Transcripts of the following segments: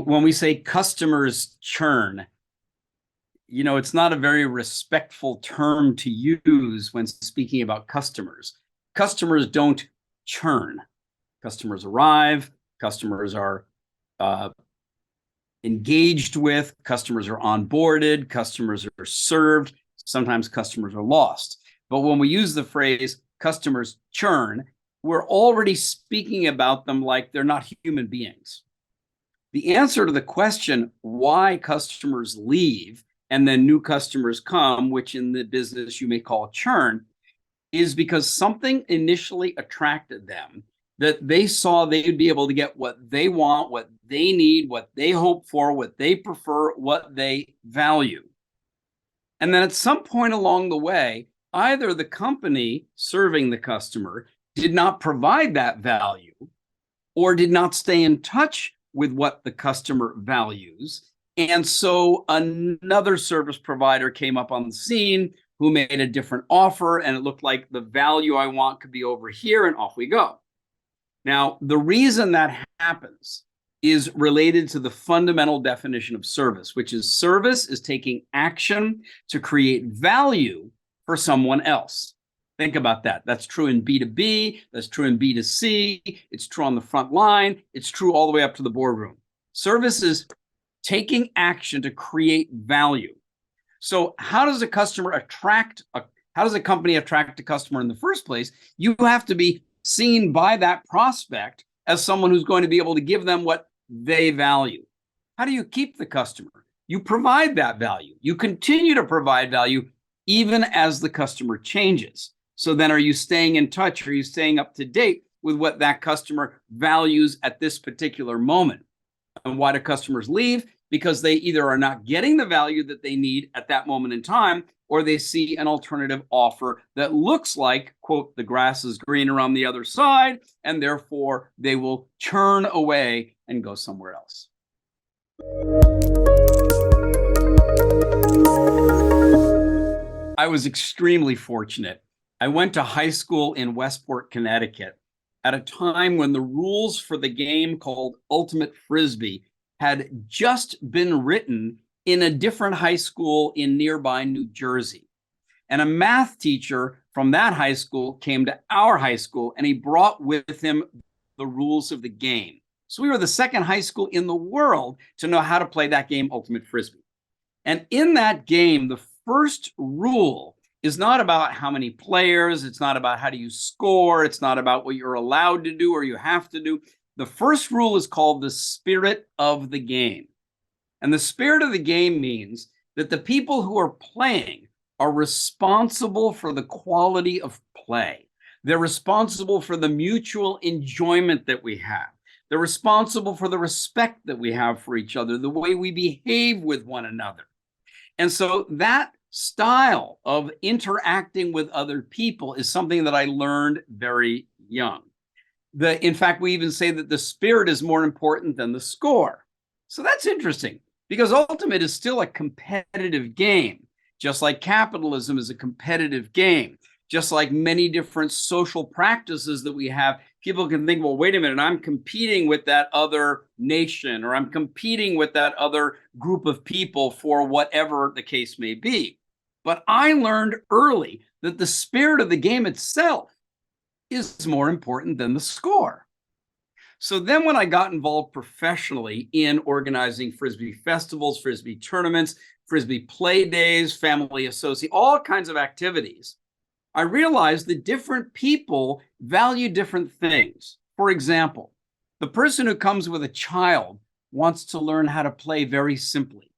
when we say customers churn, it's not a very respectful term to use when speaking about customers. Customers don't churn. Customers arrive, customers are engaged with, customers are onboarded, customers are served, sometimes customers are lost. But when we use the phrase customers churn, we're already speaking about them like they're not human beings. The answer to the question why customers leave and then new customers come, which in the business you may call churn, is because something initially attracted them, that they saw they would be able to get what they want, what they need, what they hope for, what they prefer, what they value. And then at some point along the way, either the company serving the customer did not provide that value or did not stay in touch with what the customer values. And so another service provider came up on the scene who made a different offer, and it looked like the value I want could be over here, and off we go. Now, the reason that happens is related to the fundamental definition of service, which is service is taking action to create value for someone else. Think about that. That's true in B2B, that's true in B2C, it's true on the front line, it's true all the way up to the boardroom. Service is taking action to create value. So how does a company attract a customer in the first place? You have to be seen by that prospect as someone who's going to be able to give them what they value. How do you keep the customer? You provide that value. You continue to provide value even as the customer changes. So then are you staying in touch? Are you staying up to date with what that customer values at this particular moment? And why do customers leave? Because they either are not getting the value that they need at that moment in time, or they see an alternative offer that looks like, quote, the grass is greener on the other side, and therefore they will churn away and go somewhere else. I was extremely fortunate. I went to high school in Westport, Connecticut, at a time when the rules for the game called Ultimate Frisbee had just been written in a different high school in nearby New Jersey. And a math teacher from that high school came to our high school, and he brought with him the rules of the game. So we were the second high school in the world to know how to play that game, Ultimate Frisbee. And in that game, the first rule is not about how many players, it's not about how do you score, it's not about what you're allowed to do or you have to do. The first rule is called the spirit of the game. And the spirit of the game means that the people who are playing are responsible for the quality of play. They're responsible for the mutual enjoyment that we have. They're responsible for the respect that we have for each other, the way we behave with one another. And so that style of interacting with other people is something that I learned very young. In fact, we even say that the spirit is more important than the score. So that's interesting, because Ultimate is still a competitive game, just like capitalism is a competitive game, just like many different social practices that we have. People can think, well, wait a minute, I'm competing with that other nation, or I'm competing with that other group of people for whatever the case may be. But I learned early that the spirit of the game itself is more important than the score. So then when I got involved professionally in organizing Frisbee festivals, Frisbee tournaments, Frisbee play days, family associate, all kinds of activities, I realized that different people value different things. For example, the person who comes with a child wants to learn how to play very simply.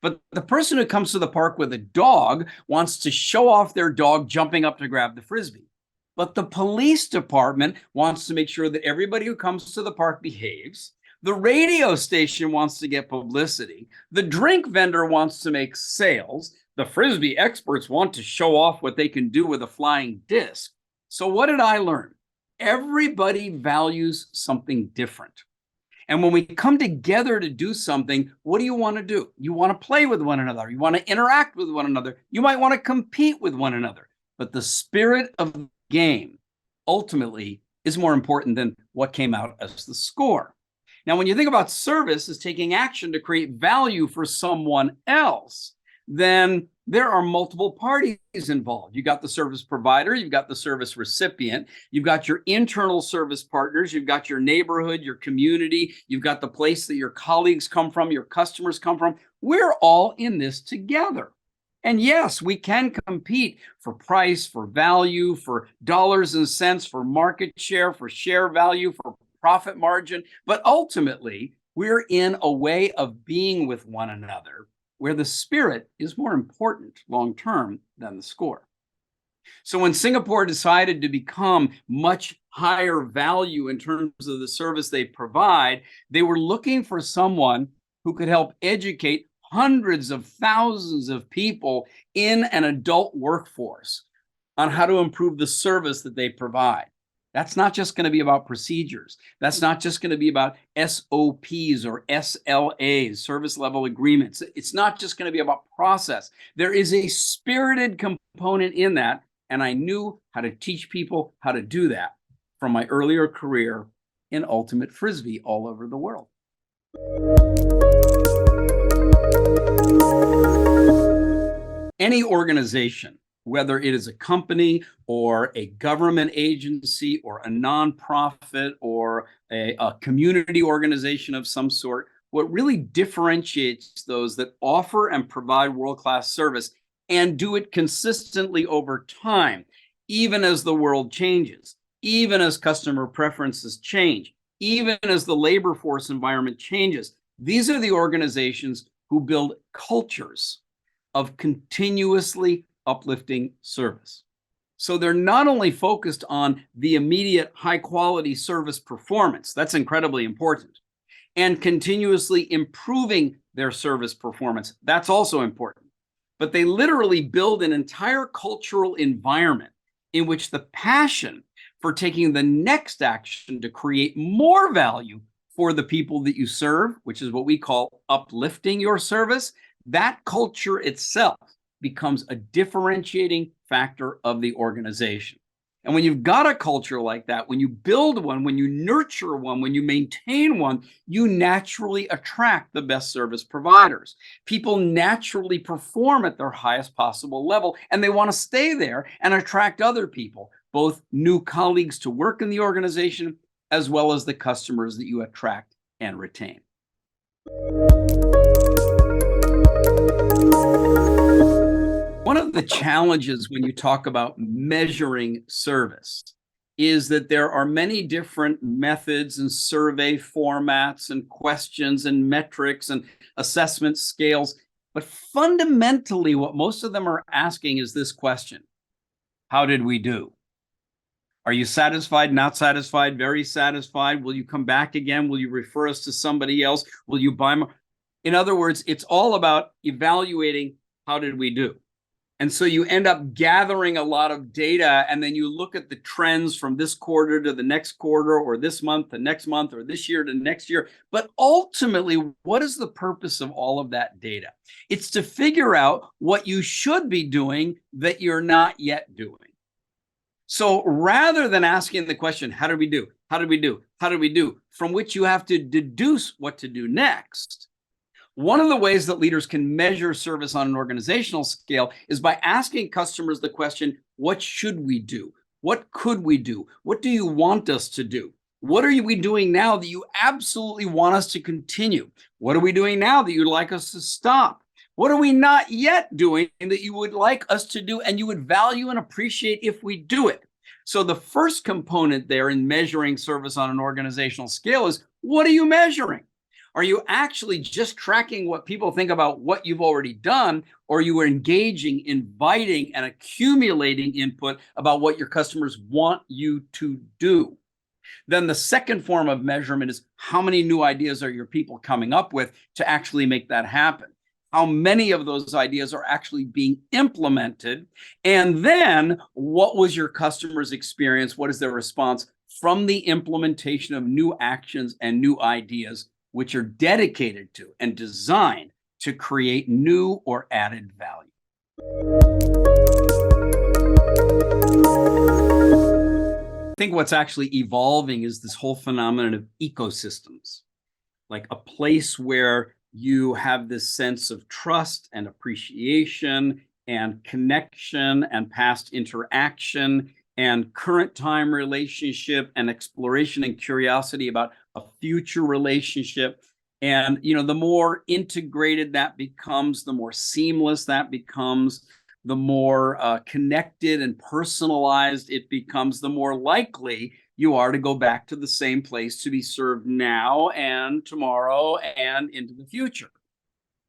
But the person who comes to the park with a dog wants to show off their dog jumping up to grab the Frisbee. But the police department wants to make sure that everybody who comes to the park behaves. The radio station wants to get publicity. The drink vendor wants to make sales. The Frisbee experts want to show off what they can do with a flying disc. So what did I learn? Everybody values something different. And when we come together to do something, what do you want to do? You want to play with one another. You want to interact with one another. You might want to compete with one another. But the spirit of the game ultimately is more important than what came out as the score. Now, when you think about service as taking action to create value for someone else, then there are multiple parties involved. You've got the service provider, you've got the service recipient, you've got your internal service partners, you've got your neighborhood, your community, you've got the place that your colleagues come from, your customers come from. We're all in this together. And yes, we can compete for price, for value, for dollars and cents, for market share, for share value, for profit margin. But ultimately, we're in a way of being with one another where the spirit is more important long-term than the score. So when Singapore decided to become much higher value in terms of the service they provide, they were looking for someone who could help educate hundreds of thousands of people in an adult workforce on how to improve the service that they provide. That's not just going to be about procedures. That's not just going to be about SOPs or SLAs, service level agreements. It's not just going to be about process. There is a spirited component in that, and I knew how to teach people how to do that from my earlier career in ultimate frisbee all over the world. Any organization, whether it is a company or a government agency or a nonprofit or a community organization of some sort, what really differentiates those that offer and provide world-class service and do it consistently over time, even as the world changes, even as customer preferences change, even as the labor force environment changes, these are the organizations who build cultures of continuously uplifting service. So they're not only focused on the immediate high quality service performance, that's incredibly important, and continuously improving their service performance, that's also important. But they literally build an entire cultural environment in which the passion for taking the next action to create more value for the people that you serve, which is what we call uplifting your service, that culture itself becomes a differentiating factor of the organization. And when you've got a culture like that, when you build one, when you nurture one, when you maintain one, you naturally attract the best service providers. People naturally perform at their highest possible level, and they want to stay there and attract other people, both new colleagues to work in the organization, as well as the customers that you attract and retain. One of the challenges when you talk about measuring service is that there are many different methods and survey formats and questions and metrics and assessment scales. But fundamentally, what most of them are asking is this question: how did we do? Are you satisfied, not satisfied, very satisfied? Will you come back again? Will you refer us to somebody else? Will you buy more? In other words, it's all about evaluating how did we do. And so you end up gathering a lot of data, and then you look at the trends from this quarter to the next quarter, or this month to next month, or this year to next year. But ultimately, what is the purpose of all of that data? It's to figure out what you should be doing that you're not yet doing. So rather than asking the question, how did we do? How did we do? How did we do? From which you have to deduce what to do next. One of the ways that leaders can measure service on an organizational scale is by asking customers the question, what should we do? What could we do? What do you want us to do? What are we doing now that you absolutely want us to continue? What are we doing now that you'd like us to stop? What are we not yet doing that you would like us to do and you would value and appreciate if we do it? So the first component there in measuring service on an organizational scale is, what are you measuring? Are you actually just tracking what people think about what you've already done, or are you engaging, inviting, and accumulating input about what your customers want you to do? Then the second form of measurement is, how many new ideas are your people coming up with to actually make that happen? How many of those ideas are actually being implemented? And then what was your customer's experience? What is their response from the implementation of new actions and new ideas, which are dedicated to and designed to create new or added value? I think what's actually evolving is this whole phenomenon of ecosystems. like a place where you have this sense of trust and appreciation and connection and past interaction and current time relationship and exploration and curiosity about a future relationship. And, the more integrated that becomes, the more seamless that becomes, the more connected and personalized it becomes, the more likely you are to go back to the same place to be served now and tomorrow and into the future.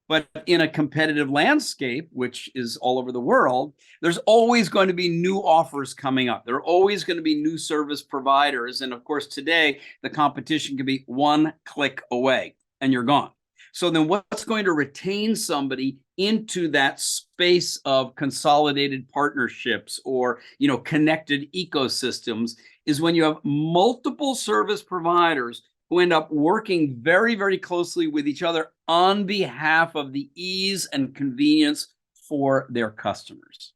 But in a competitive landscape, which is all over the world, there's always going to be new offers coming up. There are always going to be new service providers. And of course, today, the competition can be one click away and you're gone. So then what's going to retain somebody into that space of consolidated partnerships or, connected ecosystems is when you have multiple service providers who end up working very, very closely with each other on behalf of the ease and convenience for their customers.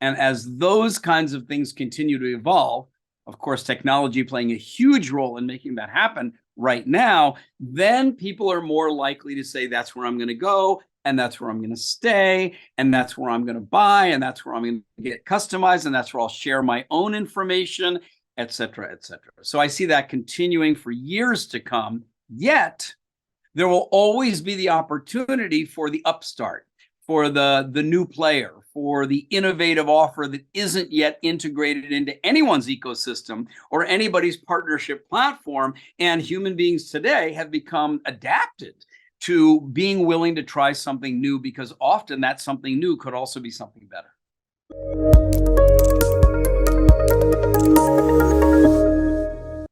And as those kinds of things continue to evolve, of course, technology playing a huge role in making that happen right now, then people are more likely to say, that's where I'm going to go, and that's where I'm going to stay, and that's where I'm going to buy, and that's where I'm going to get customized, and that's where I'll share my own information, et cetera, et cetera. So I see that continuing for years to come, yet there will always be the opportunity for the upstart, for the new player, for the innovative offer that isn't yet integrated into anyone's ecosystem or anybody's partnership platform. And human beings today have become adapted to being willing to try something new because often that something new could also be something better.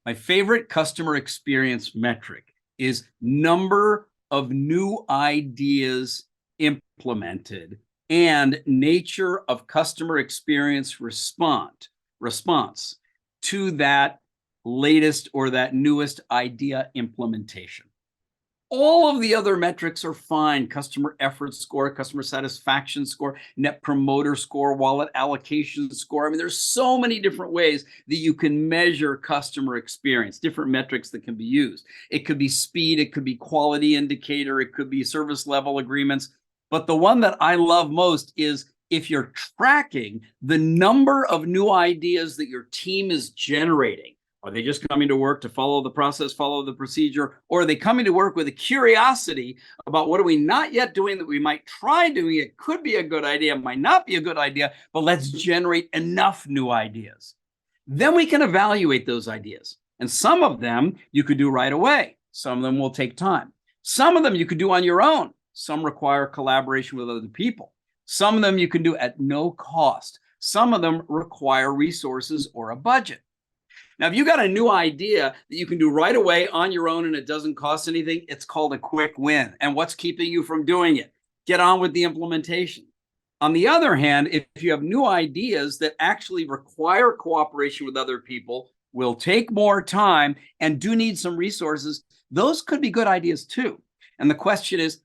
My favorite customer experience metric is number of new ideas implemented and nature of customer experience response to that latest or that newest idea implementation. All of the other metrics are fine. Customer effort score, customer satisfaction score, net promoter score, wallet allocation score. I mean, there's so many different ways that you can measure customer experience, different metrics that can be used. It could be speed, it could be quality indicator, it could be service level agreements. But the one that I love most is if you're tracking the number of new ideas that your team is generating. Are they just coming to work to follow the process, follow the procedure, or are they coming to work with a curiosity about what are we not yet doing that we might try doing? It could be a good idea, might not be a good idea, but let's generate enough new ideas. Then we can evaluate those ideas. And some of them you could do right away. Some of them will take time. Some of them you could do on your own. Some require collaboration with other people. Some of them you can do at no cost. Some of them require resources or a budget. Now, if you got a new idea that you can do right away on your own and it doesn't cost anything, it's called a quick win. And what's keeping you from doing it? Get on with the implementation. On the other hand, if you have new ideas that actually require cooperation with other people, will take more time, and do need some resources, those could be good ideas too. And the question is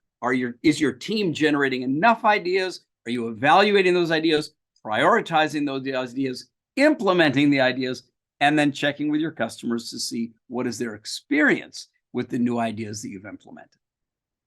your team generating enough ideas? Are you evaluating those ideas, prioritizing those ideas, implementing the ideas, and then checking with your customers to see what is their experience with the new ideas that you've implemented?